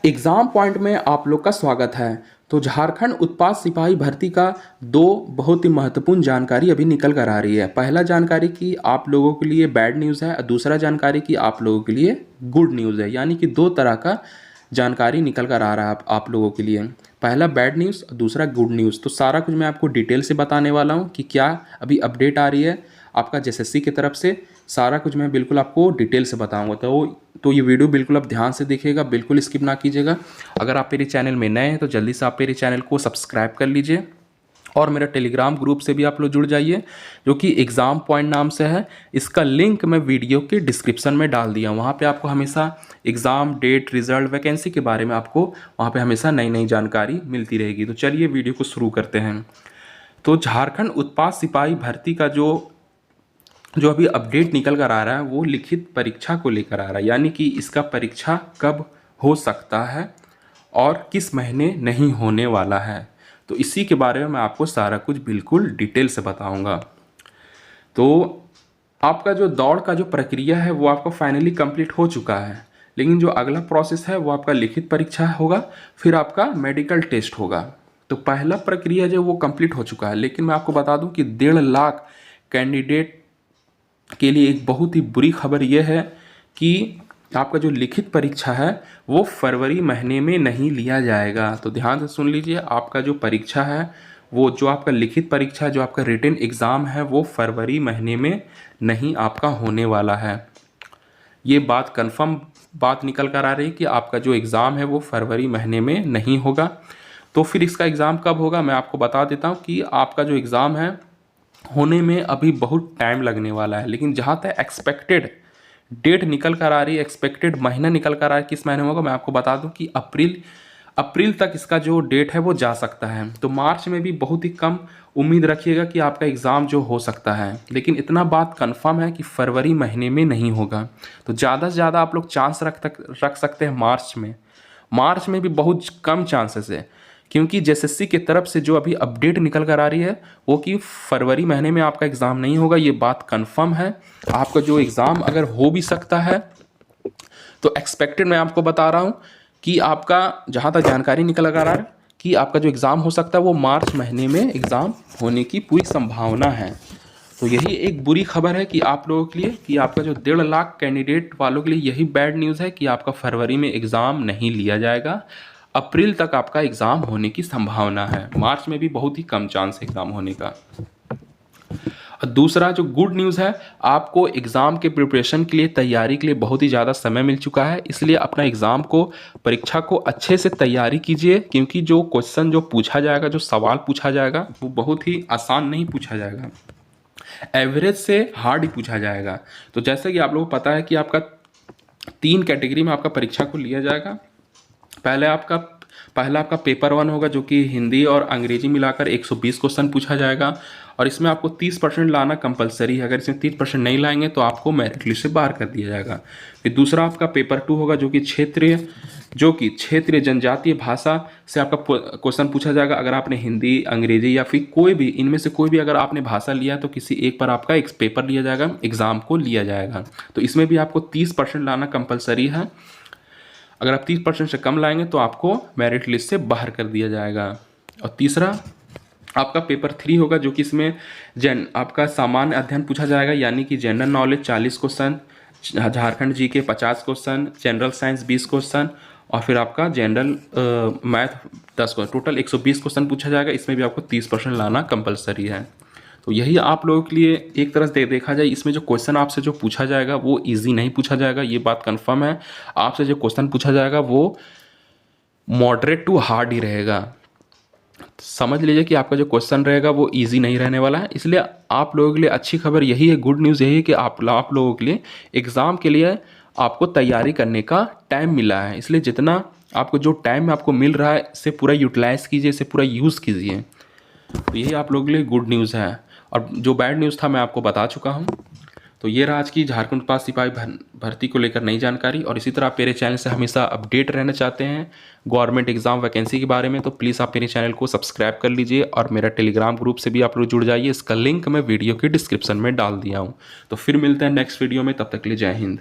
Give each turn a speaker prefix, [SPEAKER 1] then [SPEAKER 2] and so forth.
[SPEAKER 1] Exam point में आप लोग का स्वागत है। तो झारखंड उत्पाद सिपाही भर्ती का दो बहुत ही महत्वपूर्ण जानकारी अभी निकल कर आ रही है। पहला जानकारी कि आप लोगों के लिए बैड न्यूज़ है और दूसरा जानकारी कि आप लोगों के लिए गुड न्यूज़ है। यानी कि दो तरह का जानकारी निकल कर आ रहा है आप लोगों के लिए। पहला बैड न्यूज़ और दूसरा गुड न्यूज़। तो सारा कुछ मैं आपको डिटेल से बताने वाला हूँ कि क्या अभी अपडेट आ रही है आपका जेएसएससी की तरफ से। सारा कुछ मैं बिल्कुल आपको डिटेल से बताऊंगा। तो ये वीडियो बिल्कुल आप ध्यान से देखिएगा, बिल्कुल स्किप ना कीजिएगा। अगर आप मेरे चैनल में नए हैं तो जल्दी से आप मेरे चैनल को सब्सक्राइब कर लीजिए और मेरा टेलीग्राम ग्रुप से भी आप लोग जुड़ जाइए, जो कि एग्ज़ाम पॉइंट नाम से है। इसका लिंक मैं वीडियो के डिस्क्रिप्शन में डाल दिया हूँ। वहाँ पे आपको हमेशा एग्ज़ाम डेट, रिजल्ट, वैकेंसी के बारे में आपको वहाँ पे हमेशा नई नई जानकारी मिलती रहेगी। तो चलिए वीडियो को शुरू करते हैं। तो झारखंड उत्पाद सिपाही भर्ती का जो अभी अपडेट निकल कर आ रहा है वो लिखित परीक्षा को लेकर आ रहा है। यानी कि इसका परीक्षा कब हो सकता है और किस महीने नहीं होने वाला है। तो इसी के बारे में मैं आपको सारा कुछ बिल्कुल डिटेल से बताऊंगा। तो आपका जो दौड़ का जो प्रक्रिया है वो आपका फाइनली कंप्लीट हो चुका है, लेकिन जो अगला प्रोसेस है वो आपका लिखित परीक्षा होगा, फिर आपका मेडिकल टेस्ट होगा। तो पहला प्रक्रिया जो वो कंप्लीट हो चुका है, लेकिन मैं आपको बता दूं कि 1.5 लाख कैंडिडेट के लिए एक बहुत ही बुरी खबर यह है कि आपका जो लिखित परीक्षा है वो फरवरी महीने में नहीं लिया जाएगा। तो ध्यान से सुन लीजिए, आपका जो परीक्षा है वो जो आपका लिखित परीक्षा है, जो आपका रिटन एग्ज़ाम है वो फरवरी महीने में नहीं आपका होने वाला है। ये बात कंफर्म बात निकल कर आ रही है कि आपका जो एग्ज़ाम है वो फरवरी महीने में नहीं होगा। तो फिर इसका एग्ज़ाम कब होगा मैं आपको बता देता हूँ कि आपका जो एग्ज़ाम है होने में अभी बहुत टाइम लगने वाला है। लेकिन जहाँ तक एक्सपेक्टेड डेट निकल कर आ रही है, एक्सपेक्टेड महीना निकल कर आ रहा है, किस महीने में होगा मैं आपको बता दूं कि अप्रैल तक इसका जो डेट है वो जा सकता है। तो मार्च में भी बहुत ही कम उम्मीद रखिएगा कि आपका एग्ज़ाम जो हो सकता है, लेकिन इतना बात कंफर्म है कि फरवरी महीने में नहीं होगा। तो ज़्यादा से ज़्यादा आप लोग चांस रख सकते हैं मार्च में भी बहुत कम चांसेस है, क्योंकि जेएसएससी की तरफ से जो अभी अपडेट निकल कर आ रही है वो कि फरवरी महीने में आपका एग्ज़ाम नहीं होगा। ये बात कंफर्म है। आपका जो एग्ज़ाम अगर हो भी सकता है तो एक्सपेक्टेड मैं आपको बता रहा हूँ कि आपका जहाँ तक जानकारी निकल कर आ रहा है कि आपका जो एग्ज़ाम हो सकता है वो मार्च महीने में एग्ज़ाम होने की पूरी संभावना है। तो यही एक बुरी खबर है कि आप लोगों के लिए कि आपका जो 1.5 लाख कैंडिडेट वालों के लिए यही बैड न्यूज़ है कि आपका फरवरी में एग्ज़ाम नहीं लिया जाएगा। अप्रैल तक आपका एग्ज़ाम होने की संभावना है, मार्च में भी बहुत ही कम चांस एग्ज़ाम होने का। और दूसरा जो गुड न्यूज़ है, आपको एग्ज़ाम के प्रिपरेशन के लिए, तैयारी के लिए बहुत ही ज़्यादा समय मिल चुका है। इसलिए अपना एग्ज़ाम को, परीक्षा को अच्छे से तैयारी कीजिए, क्योंकि जो क्वेश्चन जो पूछा जाएगा, जो सवाल पूछा जाएगा वो बहुत ही आसान नहीं पूछा जाएगा, एवरेज से हार्ड ही पूछा जाएगा। तो जैसे कि आप लोगों को पता है कि आपका 3 कैटेगरी में आपका परीक्षा को लिया जाएगा। पहला आपका पेपर 1 होगा, जो कि हिंदी और अंग्रेजी मिलाकर 120 क्वेश्चन पूछा जाएगा और इसमें आपको 30% लाना कंपलसरी है। अगर इसमें 30% नहीं लाएंगे तो आपको मेरिट लिस्ट से बाहर कर दिया जाएगा। फिर दूसरा आपका पेपर 2 होगा, जो कि क्षेत्रीय जनजातीय भाषा से आपका क्वेश्चन पूछा जाएगा। अगर आपने हिंदी, अंग्रेजी या फिर कोई भी इनमें से कोई भी अगर आपने भाषा लिया तो किसी एक पर आपका एक पेपर लिया जाएगा, एग्ज़ाम को लिया जाएगा। तो इसमें भी आपको 30% लाना कंपलसरी है। अगर आप 30% से कम लाएंगे तो आपको मेरिट लिस्ट से बाहर कर दिया जाएगा। और तीसरा आपका पेपर 3 होगा, जो कि इसमें आपका सामान्य अध्ययन पूछा जाएगा, यानी कि general knowledge 40 question, Jharkhand GK 50 question, general science 20 question और फिर आपका general math 10 question, total 120 question पूछा जाएगा। इसमें भी आपको 30% लाना कंपलसरी है। तो यही आप लोगों के लिए एक तरह से देखा जाए, इसमें जो क्वेश्चन आपसे जो पूछा जाएगा वो इजी नहीं पूछा जाएगा, ये बात कंफर्म है। आपसे जो क्वेश्चन पूछा जाएगा वो मॉडरेट टू हार्ड ही रहेगा। समझ लीजिए कि आपका जो क्वेश्चन रहेगा वो इजी नहीं रहने वाला है। इसलिए आप लोगों के लिए अच्छी खबर यही है, गुड न्यूज़ यही है कि आप लोगों के लिए एग्ज़ाम के लिए आपको तैयारी करने का टाइम मिला है। इसलिए जितना आपको जो टाइम आपको मिल रहा है इसे पूरा यूटिलाइज़ कीजिए, इसे पूरा यूज़ कीजिए। तो यही आप लोगों के लिए गुड न्यूज़ है। और जो बैड न्यूज़ था मैं आपको बता चुका हूँ। तो ये रहा आज की झारखंड उत्पाद सिपाही भर्ती को लेकर नई जानकारी। और इसी तरह आप मेरे चैनल से हमेशा अपडेट रहना चाहते हैं गवर्नमेंट एग्जाम वैकेंसी के बारे में, तो प्लीज़ आप मेरे चैनल को सब्सक्राइब कर लीजिए और मेरा टेलीग्राम ग्रुप से भी आप लोग जुड़ जाइए। इसका लिंक मैं वीडियो के डिस्क्रिप्शन में डाल दिया हूँ। तो फिर मिलते हैं नेक्स्ट वीडियो में, तब तक के लिए जय हिंद।